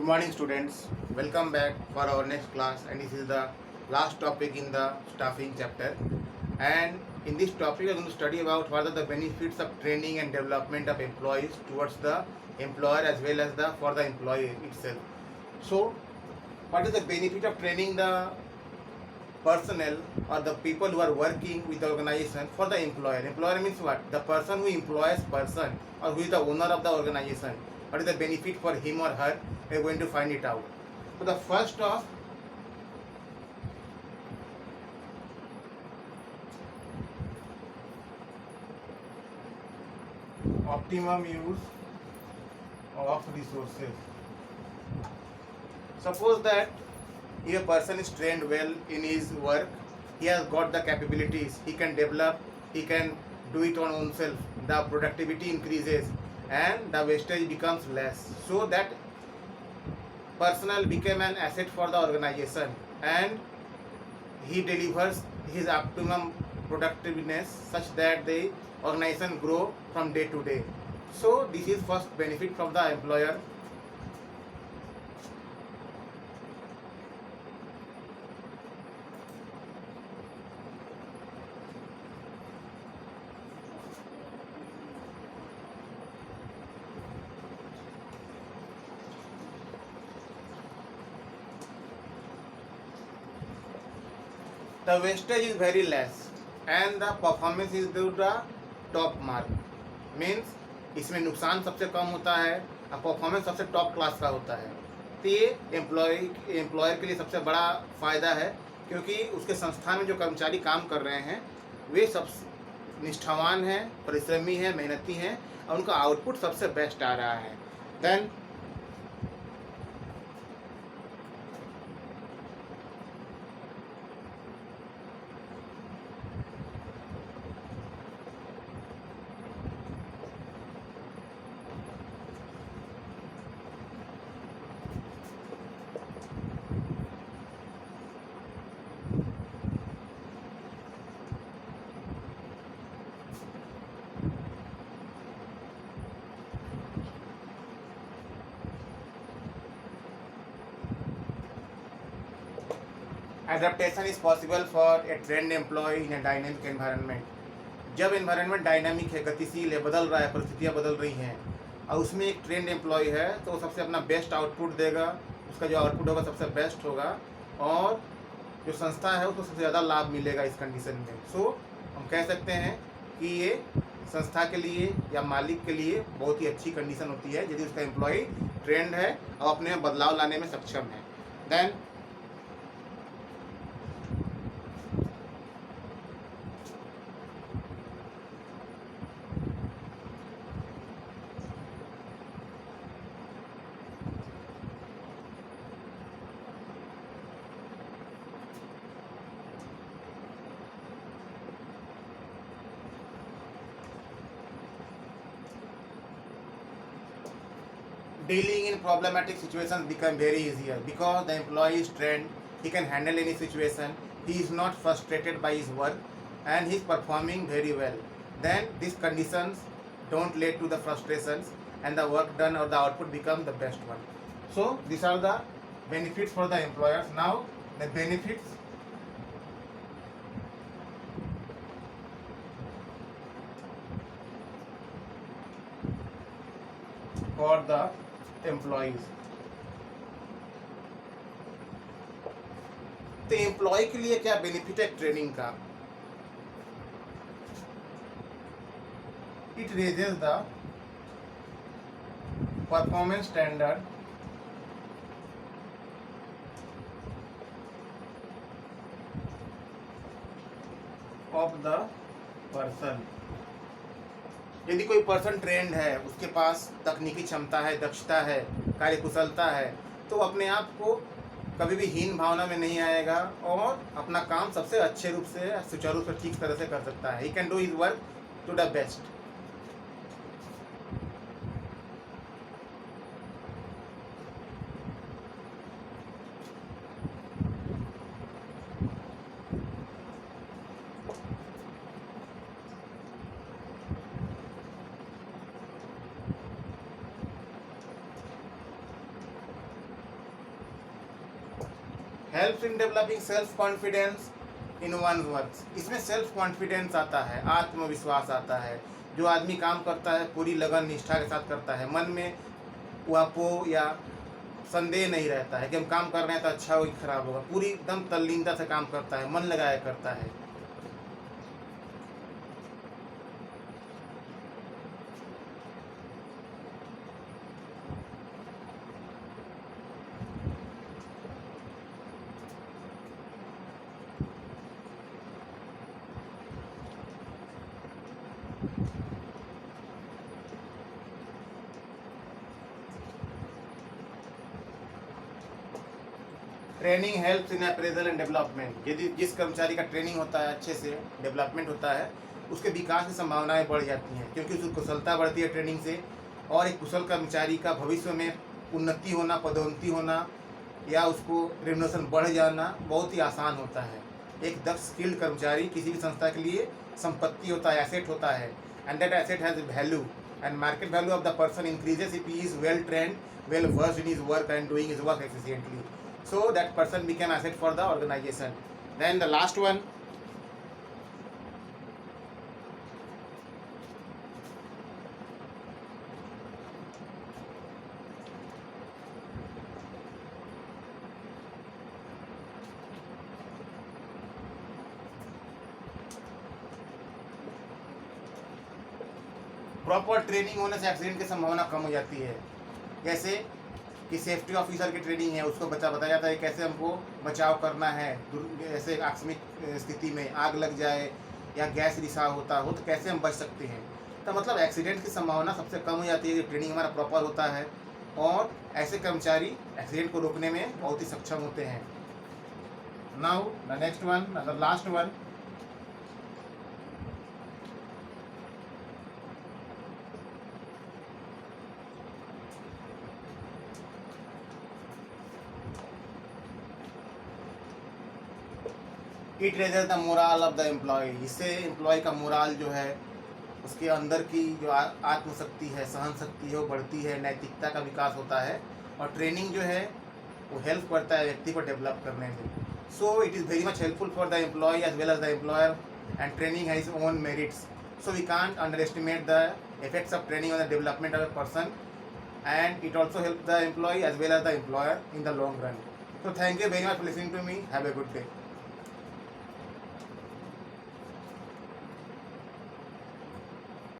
Good morning, students. Welcome back for our next class, and this is the last topic in the staffing chapter. And in this topic, we are going to study about what are the benefits of training and development of employees towards the employer as well as the for the employee itself. So, what is the benefit of training the personnel or the people who are working with the organization for the employer? Employer means what? The person who employs person or who is the owner of the organization. What is the benefit for him or her? We are going to find it out. So the first of optimum use of resources. Suppose that if a person is trained well in his work, he has got the capabilities, he can develop, he can do it on himself, the productivity increases and the wastage becomes less. So that personnel became an asset for the organization and he delivers his optimum productiveness such that the organization grow from day to day. So this is first benefit from the employer. The wastage is very less and the performance is to the top mark. Means इसमें नुकसान सबसे कम होता है और performance सबसे top class का होता है. तो ये एम्प्लॉयर के लिए सबसे बड़ा फ़ायदा है क्योंकि उसके संस्थान में जो कर्मचारी काम कर रहे हैं वे सब निष्ठावान हैं, परिश्रमी हैं, मेहनती हैं और उनका आउटपुट सबसे बेस्ट आ रहा है. Then adaptation is possible for a trained employee in a dynamic environment. जब एनवायरनमेंट डायनामिक है, गतिशील है, बदल रहा है, परिस्थितियाँ बदल रही हैं और उसमें एक ट्रेंड एम्प्लॉय है तो वो सबसे अपना बेस्ट आउटपुट देगा, उसका जो आउटपुट होगा सबसे बेस्ट होगा और जो संस्था है उसको सबसे ज़्यादा लाभ मिलेगा इस कंडीशन में. सो हम कह सकते हैं कि ये संस्था के लिए या मालिक के लिए बहुत ही अच्छी कंडीशन होती है यदि उसका एम्प्लॉय ट्रेंड है और अपने बदलाव लाने में सक्षम है. Then dealing in problematic situations become very easier because the employee is trained, he can handle any situation, he is not frustrated by his work and he is performing very well. Then these conditions don't lead to the frustrations and the work done or the output become the best one. So these are the benefits for the employers. Now the benefits for the employees. तो employ के लिए क्या benefit है training का? It raises the performance standard of the person. यदि कोई person trend है, उसके पास तकनीकी क्षमता है, दक्षता है, कार्यकुशलता है तो अपने आप को कभी भी हीन भावना में नहीं आएगा और अपना काम सबसे अच्छे रूप से सुचारू रूप से ठीक तरह से कर सकता है. He can do his work to the best. Helps in developing self confidence in one works. इसमें सेल्फ कॉन्फिडेंस आता है, आत्मविश्वास आता है। जो आदमी काम करता है पूरी लगन निष्ठा के साथ करता है, मन में वापो या संदेह नहीं रहता है कि हम काम कर रहे हैं तो अच्छा होगा कि खराब होगा, पूरी एकदम तल्लीनता से काम करता है, मन लगाया करता है। Training helps in appraisal and development. यदि जिस कर्मचारी का ट्रेनिंग होता है, अच्छे से डेवलपमेंट होता है, उसके विकास की संभावनाएं बढ़ जाती हैं, क्योंकि उसकी कुशलता बढ़ती है ट्रेनिंग से। और एक कुशल कर्मचारी का भविष्य में उन्नति होना, पदोन्नति होना या उसको रेम्युनरेशन बढ़ जाना बहुत ही आसान होता है। एक दक्ष स्किल्ड कर्मचारी किसी भी संस्था के लिए संपत्ति होता है, एसेट होता है, and that asset has value and market value of the person increases if he is well trained, well versed in his work and doing his work efficiently. So that person became asset for the organization. Then the last one, proper training होने से accident की संभावना कम हो जाती है। जैसे कि safety officer की ट्रेनिंग है, उसको बताया जाता है कैसे हमको बचाव करना है, ऐसे आकस्मिक स्थिति में आग लग जाए या गैस रिसाव होता हो तो कैसे हम बच सकते हैं। तो मतलब एक्सीडेंट की संभावना सबसे कम हो जाती है कि ट्रेनिंग हमारा प्रॉपर होता है, और ऐसे कर्मचारी एक्सीडेंट को रोकने में बहुत ही सक्षम होते हैं। Now the next one, the last one, it raises the morale of the employ. इससे एम्प्लॉय का मोरल जो है, उसके अंदर की जो आत्मशक्ति है, सहन शक्ति है, वो बढ़ती है, नैतिकता का विकास होता है। और ट्रेनिंग जो है वो हेल्प करता है व्यक्ति को डेवलप करने में। So it is very much helpful for the employ as well as the employer, and training has its own merits. So we can't underestimate the effects of training on the development of a person, and it also helps the employee as well as the employer in the long run. So thank you very much for listening to me. Have a good day.